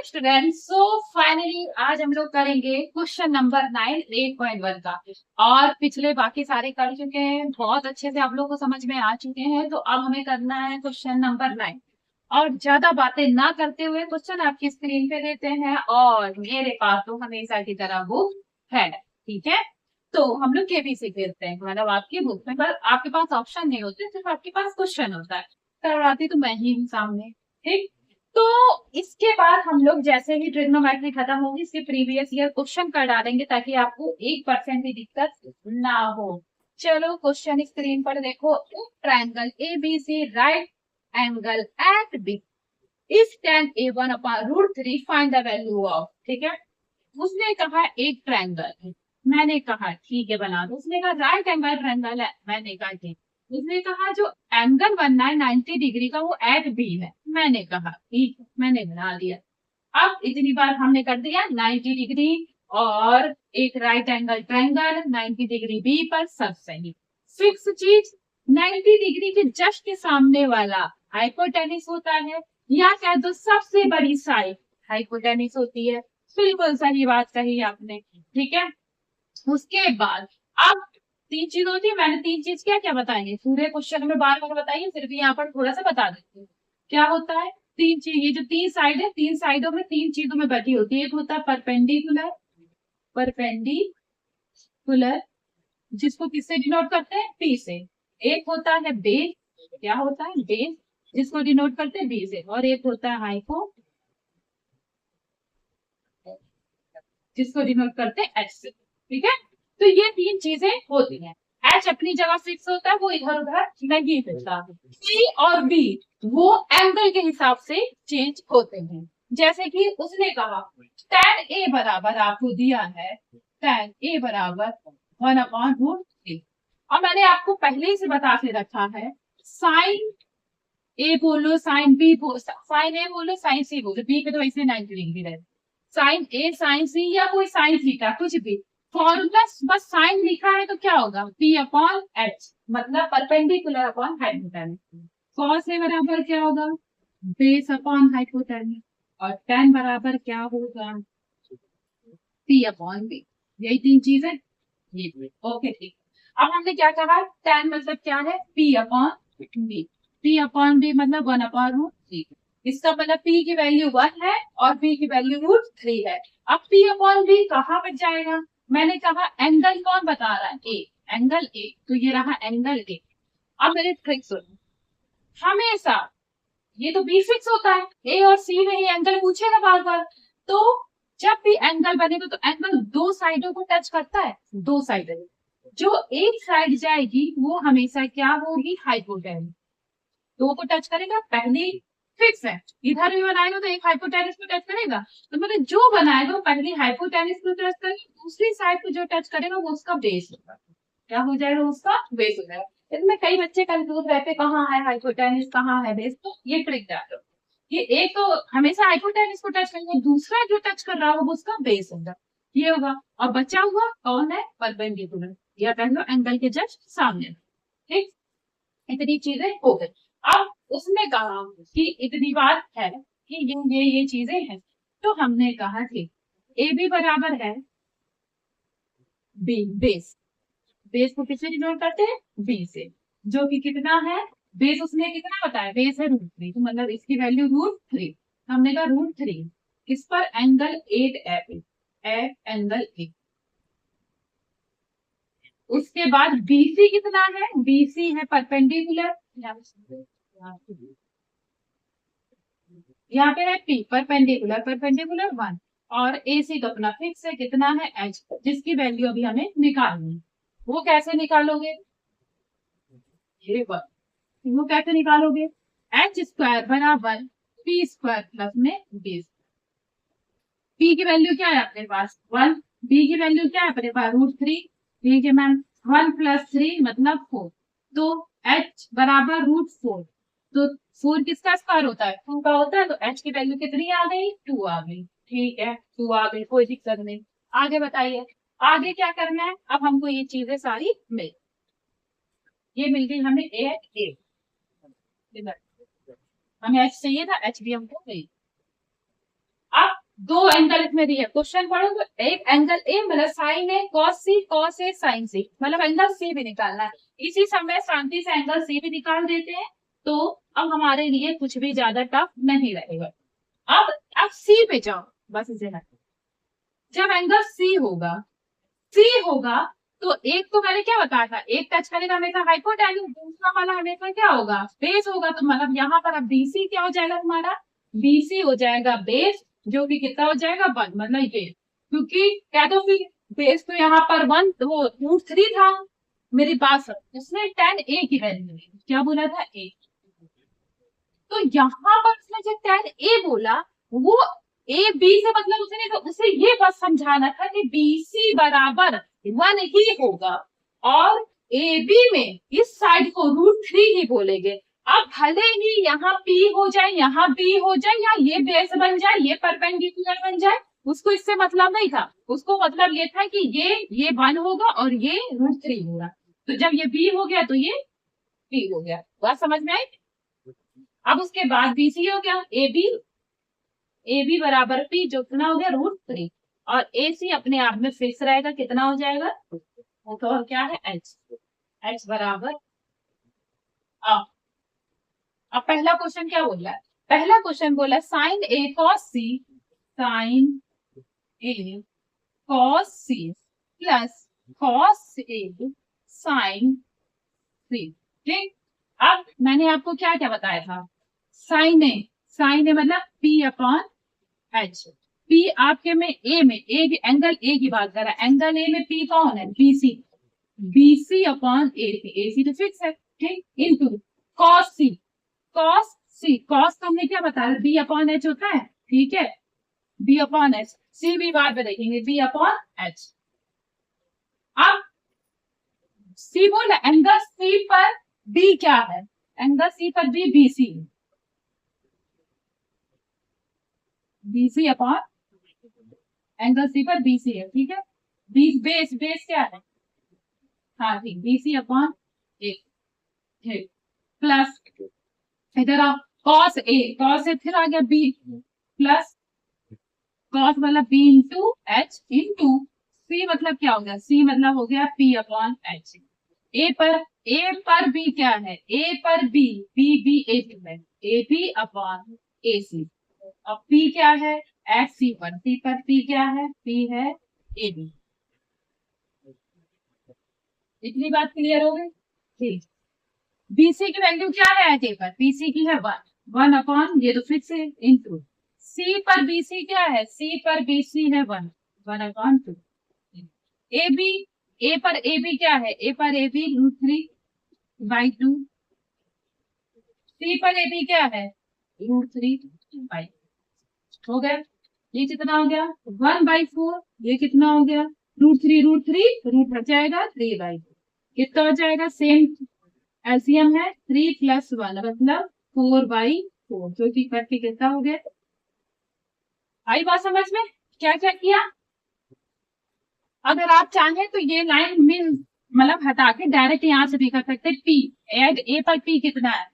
Student, so finally आज हम लोग करेंगे क्वेश्चन नंबर 9 8.1 का। और पिछले बाकी सारे कर चुके हैं, बहुत अच्छे से आप लोग को समझ में आ चुके हैं। तो अब हमें करना है क्वेश्चन नंबर 9। और ज्यादा बातें ना करते हुए क्वेश्चन आपकी स्क्रीन पे देते हैं, और मेरे पास तो हमेशा की तरह बुक है। ठीक है, तो हम लोग केबीसी खेलते हैं, मतलब आपकी बुक में पर आपके पास ऑप्शन नहीं होते, सिर्फ आपके पास क्वेश्चन होता है। करवाती तो मैं ही हूँ सामने। ठीक, तो इसके बाद हम लोग जैसे ही ट्रिग्नोमेट्री खत्म होगी, इसके प्रीवियस ईयर क्वेश्चन कर डालेंगे ताकि आपको 1% भी दिक्कत ना हो। चलो क्वेश्चन स्क्रीन पर देखो। Triangle A B C right angle at B is tan a1 upon √3 find the value of. ठीक है, उसने कहा एक ट्रायंगल है, मैंने कहा ठीक है बना दो। उसने कहा राइट एंगल ट्रायंगल है, मैंने कहा ठीक। उसने कहा जो एंगल बनना है 90 डिग्री का वो एट बी है, मैंने कहा ठीक है, मैंने बना दिया। अब इतनी बार हमने कर दिया 90 डिग्री और एक right angle triangle 90 degree B पर, सब सही। फिक्स चीज 90 डिग्री के जस्ट के सामने वाला हाइपोटेनिस होता है, या कह दो सबसे बड़ी साइड हाइपोटेनिस होती है। बिल्कुल सही बात कही आपने। ठीक है, उसके बाद अब तीन चीज होती है। मैंने तीन चीज क्या क्या बताएंगे, पूरे क्वेश्चन में बार बार बताइए, फिर भी यहाँ पर थोड़ा सा बता देती हूँ क्या होता है। तीन चीज, ये जो तीन साइड है, तीन साइडों में तीन चीजों में बटी होती है। एक होता है परपेंडिकुलर, परपेंडिकुलर जिसको किससे डिनोट करते हैं, पी से। एक होता है बेस, क्या होता है बेस, जिसको डिनोट करते हैं बी से। और एक होता है हाइपो, जिसको डिनोट करते हैं एच से। ठीक है, तो ये तीन चीजें होती हैं। एच अपनी जगह फिक्स होता है, वो इधर उधर नहीं होता। सी और बी वो एंगल के हिसाब से चेंज होते हैं। जैसे कि उसने कहा tan ए बराबर आपको दिया है, tan ए बराबर 1/√3। और मैंने आपको पहले ही से बता के रखा है, साइन ए बोलो साइन बी बोलो, साइन ए बोलो साइन सी बोलो, बी पे तो ऐसे 90 डिग्री रहती, साइन ए साइन सी या कोई साइन थीटा कुछ भी। फॉर्मूला बस साइन लिखा है तो क्या होगा, पी अपॉन एच, मतलब perpendicular upon hypotenuse. Cos A बराबर क्या होगा, बेस अपॉन हाइपोटेन्यूज। और टेन बराबर क्या होगा, पी अपॉन बी। यही तीन चीजें, ये ओके ठीक। अब हमने क्या कहा, टेन मतलब क्या है, P upon B. P upon B मतलब 1/√3। इसका मतलब पी की वैल्यू 1 है और बी की वैल्यू √3 है। अब पी अपॉन बी कहाँ पर जाएगा, मैंने कहा एंगल कौन बता रहा है, ए, एंगल ए, तो ये रहा एंगल ए। अब मेरे ट्रिक सुनो, हमेशा ये तो बी फिक्स होता है, ए और सी में ही एंगल पूछेगा बार बार। तो जब भी एंगल बनेगा तो एंगल दो साइडों को टच करता है, दो साइड। जो एक साइड जाएगी वो हमेशा क्या होगी, हाइपोटेन्यूज। दो को टच करेगा, पहली फिक्स है, इधर भी बनाएगा तो एक हाइपोटेन्यूज को टच करेगा। तो मतलब जो बनाएगा वो पहली हाइपोटेन्यूज को टच करेगा, दूसरी साइड को जो टच करेगा वो उसका बेस होगा। क्या हो जाएगा, उसका बेस हो जाएगा। इसमें कई बच्चे कंफ्यूज रहते कहाँ है हाइपोटेन्यूज कहाँ है बेस, तो ये ट्रिक जान लो। ये एक तो हमेशा हाइपोटेन्यूज को टच करेगा, दूसरा जो टच कर रहा होगा वो उसका बेस होगा, ये होगा। और बचा हुआ कौन है, परपेंडिकुलर, या कह लो एंगल के जस्ट सामने। ठीक, इतनी चीजें हो गई। अब उसने कहा कि इतनी बात है कि ये चीजें हैं, तो हमने कहा कि ए बी बराबर है बी बेस। बेस को किससे डिनोट करते हैं, बी से, जो कि कितना है, बेस उसने कितना बताया, बेस है √3, तो मतलब इसकी वैल्यू √3। हमने कहा √3 किस पर, एंगल 8 एट एंगल 8। उसके बाद बीसी कितना है, बीसी है परपेंडिकुलर, यहाँ पे है पी परपेंडिकुलर, परपेंडिकुलर 1। और एसी तो अपना फिक्स है, कितना है एच, जिसकी वैल्यू अभी हमें निकालनी है। वो कैसे निकालोगे, ये वो कैसे निकालोगे, एच स्क्वायर बराबर पी स्क्वायर प्लस में बी। पी की वैल्यू क्या है अपने पास 1, बी की वैल्यू क्या है अपने पास √3। ठीक है मैम, 1 + 3 मतलब 4, तो एच बराबर √4। तो 4 किसका स्क्वायर होता है, 2 का होता है, तो एच की वैल्यू कितनी आ गई, 2 आ गई। ठीक है, 2 आ गई, कोई दिक्कत नहीं। आगे बताइए, आगे क्या करना है। अब हमको ये चीजें सारी मिल, ये मिल गई हमें ए, हमें एच चाहिए था, एच भी हमको मिल। अब दो एंगल इसमें दिए, क्वेश्चन पढ़ो तो एक एंगल ए मतलब sign A cos A sign सी, मतलब एंगल सी भी निकालना है। इसी समय शांति से एंगल सी भी निकाल देते हैं, तो अब हमारे लिए कुछ भी ज्यादा टफ नहीं रहेगा। अब सी पे जाओ, बस इसे हटाओ। जब एंगल सी होगा तो एक तो मैंने क्या बताया था, एक टच करेगा हमेशा हाइपोटेन्यूज, दूसरा वाला हमेशा क्या होगा, बेस होगा। तो मतलब यहाँ पर अब बीसी क्या हो जाएगा हमारा, बीसी हो जाएगा बेस, जो कि कितना हो जाएगा 1, मतलब ये, क्योंकि क्या तो फिर बेस तो यहाँ पर 1, तो वो √3 था। मेरी बात सुन, उसने 10 a की वैल्यू क्या बोला था, ए। तो यहाँ पर उसने जो 10 a बोला, वो ए बी से मतलब उसने तो उसे ये बात समझाना था कि बीसी बराबर 1 ही होगा, और ए बी में इस साइड को √3 ही बोलेंगे। अब भले ही यहाँ पी हो जाए, यहाँ बी हो जाए, या ये बेस बन जाए, ये परपेंडिकुलर बन जाए, उसको इससे मतलब नहीं था। उसको मतलब ये था कि ये 1 होगा और ये √3 होगा। तो जब ये बी हो गया तो ये पी हो गया। बात समझ में आई। अब उसके बाद बीसी हो गया, ए बी बराबर पी, जो कितना हो गया √3, और ए सी अपने आप में फिक्स रहेगा, कितना हो जाएगा, वो तो और क्या है एच बराबर। अब अब पहला क्वेश्चन क्या बोल रहा है, पहला क्वेश्चन बोला sign A cos C, sign A cos C plus cos A sign सी। ठीक। अब मैंने आपको क्या क्या बताया था, साइन ए मतलब पी अपॉन एच। पी आपके में ए एंगल ए की बात कर रहा है, एंगल ए में पी कौन है, बीसी, बीसी अपॉन ए सी तो फिक्स है, ठीक, इनटू कॉस सी, कॉस तो हमने क्या बताया, बी अपॉन एच होता है, ठीक है, बी अपॉन एच, सी भी बाद में देखेंगे, बी अपॉन एच। अब सी बोला एंगल सी पर बी क्या है, एंगल सी पर B BC, BC upon angle C पर बीसी है, ठीक है, बेस क्या है, हाँ ठीक, बीसी अपॉन ए, ठीक, प्लस इधर आओ, कॉस ए फिर आ गया बी, प्लस कॉस मतलब बी इंटू एच इंटू सी, मतलब क्या हो गया, सी मतलब हो गया पी अपॉन एच। ए पर बी क्या है, ए पर बी ए टू है, ए बी अपॉन ए सी। अब पी क्या है, एच सी पर, सी पर पी क्या है, पी है ए बी। इतनी बात क्लियर हो गई, ठीक। बीसी की वैल्यू क्या है एच ए पर, बीसी की है 1, 1 अपॉन ये तो फिक्स है इंटू सी पर बीसी क्या है, सी पर बीसी है 1, 1/2, ए बी, ए पर ए बी क्या है, ए पर ए बी √3/2, सी पर ए बी क्या है √3/, हो गया। ये कितना हो गया 1/4, ये कितना हो गया √3, रूट बच जाएगा 3/2, कितना हो जाएगा सेम एलसीएम है 3 + 1 मतलब 4/4, जो कि करके कितना हो गया। आई बात समझ में, क्या क्या किया। अगर आप चाहें तो ये लाइन मिल मतलब हटा के डायरेक्ट यहाँ से भी कर सकते, पी एड ए पर पी कितना है,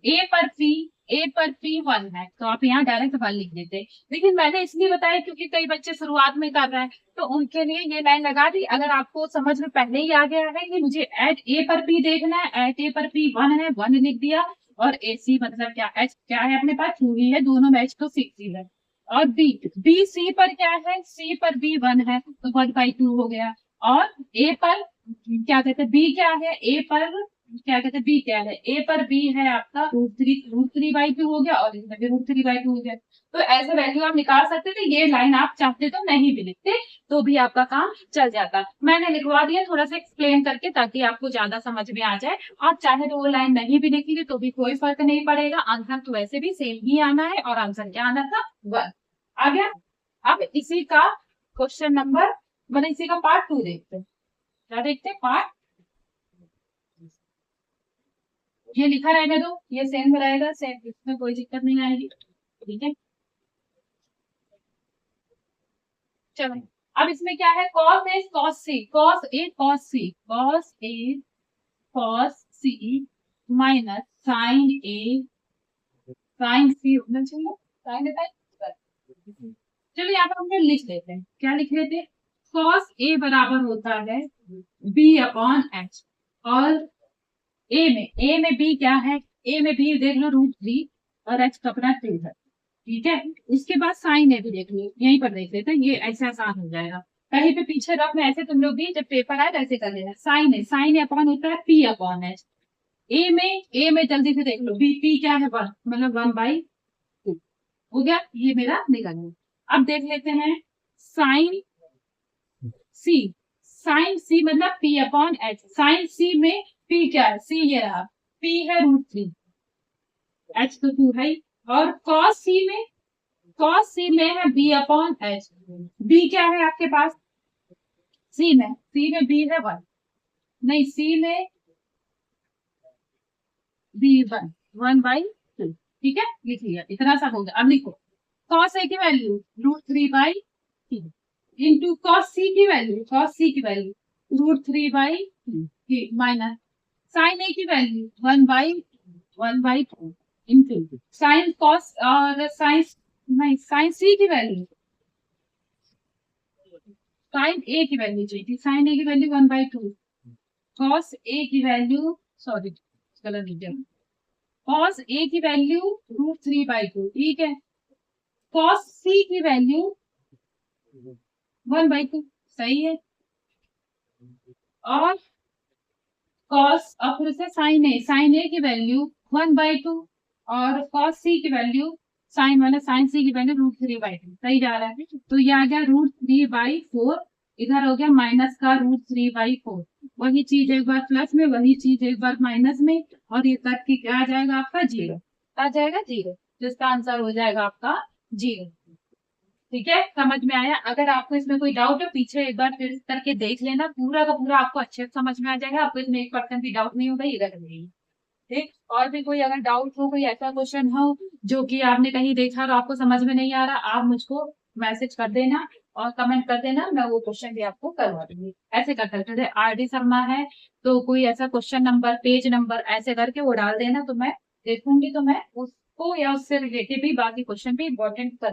ए पर पी, ए पर पी 1 है, तो आप यहाँ डायरेक्ट 1 लिख देते। लेकिन मैंने इसलिए बताया क्योंकि कई बच्चे शुरुआत में कर रहे हैं, तो उनके लिए ये लाइन लगा दी। अगर आपको समझ में पहले ही आ गया है कि मुझे एट ए पर पी देखना है, एट ए पर पी 1 है, 1 लिख दिया, और ए सी मतलब क्या, एच क्या है अपने पास 2 ही है, दोनों मैच तो 6 ही है, और बी सी पर क्या है, सी पर बी 1 है तो 1/2 हो गया, और ए पर क्या कहते हैं, बी क्या है, ए पर क्या कहते हैं, बी क्या है, ए पर बी है आपका √3/2 हो गया, और इसमें भी √3/2 हो गया। तो ऐसे वैल्यू आप निकाल सकते थे, ये लाइन आप चाहते तो नहीं भी लिखते, तो भी आपका काम चल जाता। मैंने लिखवा दिया थोड़ा सा एक्सप्लेन करके, ताकि आपको ज्यादा समझ में आ जाए। आप चाहे तो वो लाइन नहीं भी लिखेंगे तो भी कोई फर्क नहीं पड़ेगा, आंसर तो वैसे भी सेम ही आना है, और आंसर क्या आना था 1 आ गया। अब इसी का क्वेश्चन नंबर मतलब इसी का पार्ट 2 देखते हैं, क्या देखते हैं पार्ट, ये लिखा रहने दो, ये सेम रहेगा, सेम, इसमें कोई दिक्कत नहीं आएगी, ठीक है। चलो, अब इसमें क्या है, cos A cos C, cos A cos C, cos A cos C minus sign A sign सी होना चाहिए, साइन ए, चलिए यहाँ पर हम लोग लिख लेते हैं, क्या लिख लेते हैं, cos A बराबर होता है B अपॉन H। और ए में B क्या है, ए में B देख लो √3 और H का अपना 2 है, ठीक है। इसके बाद साइन ए भी देख लो, यहीं पर देख लेते हैं, ये ऐसे आसान हो जाएगा, कहीं पे पीछे रख में ऐसे तुम लोग भी जब पेपर आए ऐसे कर लेना। साइन ए अपॉन होता है P अपॉन H। ए में जल्दी से देख लो, बी पी क्या है 1, मतलब 1/2 हो गया, ये मेरा निकल गया। अब देख लेते हैं साइन सी, साइन सी मतलब P अपॉन H। साइन सी में P क्या है, सी ये रहा, P है √3, H तो 2 है। और cos सी में है B अपॉन H। B क्या है आपके पास, सी में B है 1, नहीं सी में B 1/2, ठीक है, लिख लिया, इतना सा हो गया। अब लिखो cos A की वैल्यू √3/3 इंटू cos C की वैल्यू √3/3 माइनस साइन A की वैल्यू 1/2 इंटू साइन cos और साइन C की वैल्यू, साइन A की वैल्यू चाहिए, साइन A की वैल्यू 1/2, cos A की वैल्यू, सॉरी गलत लिख दिया, cos A की वैल्यू √3/2, ठीक है। cos C की वैल्यू 1/2, सही है। और cos अब फिर से साइन A की वैल्यू 1/2 और cos C की वैल्यू साइन C की वैल्यू √3/2, सही जा रहा है। तो ये आ गया √3/4, इधर हो गया माइनस का √3/4, वही चीज एक बार प्लस में, वही चीज एक बार माइनस में, और ये तक की क्या आ जाएगा आपका 0, आ जाएगा 0, जिसका आंसर हो जाएगा आपका 0। ठीक है, समझ में आया। अगर आपको इसमें कोई डाउट है पीछे एक बार फिर करके देख लेना, पूरा का पूरा आपको अच्छे से समझ में आ जाएगा, आपको इसमें 1% भी डाउट नहीं होगा, इधर नहीं। ठीक, और भी कोई अगर डाउट हो, कोई ऐसा क्वेश्चन हो जो कि आपने कहीं देखा और आपको समझ में नहीं आ रहा, आप मुझको मैसेज कर देना और कमेंट कर देना, मैं वो क्वेश्चन भी आपको करवा दूंगी। ऐसे कर सकते थे RD शर्मा है तो कोई ऐसा क्वेश्चन नंबर पेज नंबर ऐसे करके वो डाल देना, तो मैं देखूंगी, तो मैं उसको या उससे रिलेटेड भी बाकी क्वेश्चन भी इम्पोर्टेंट करवा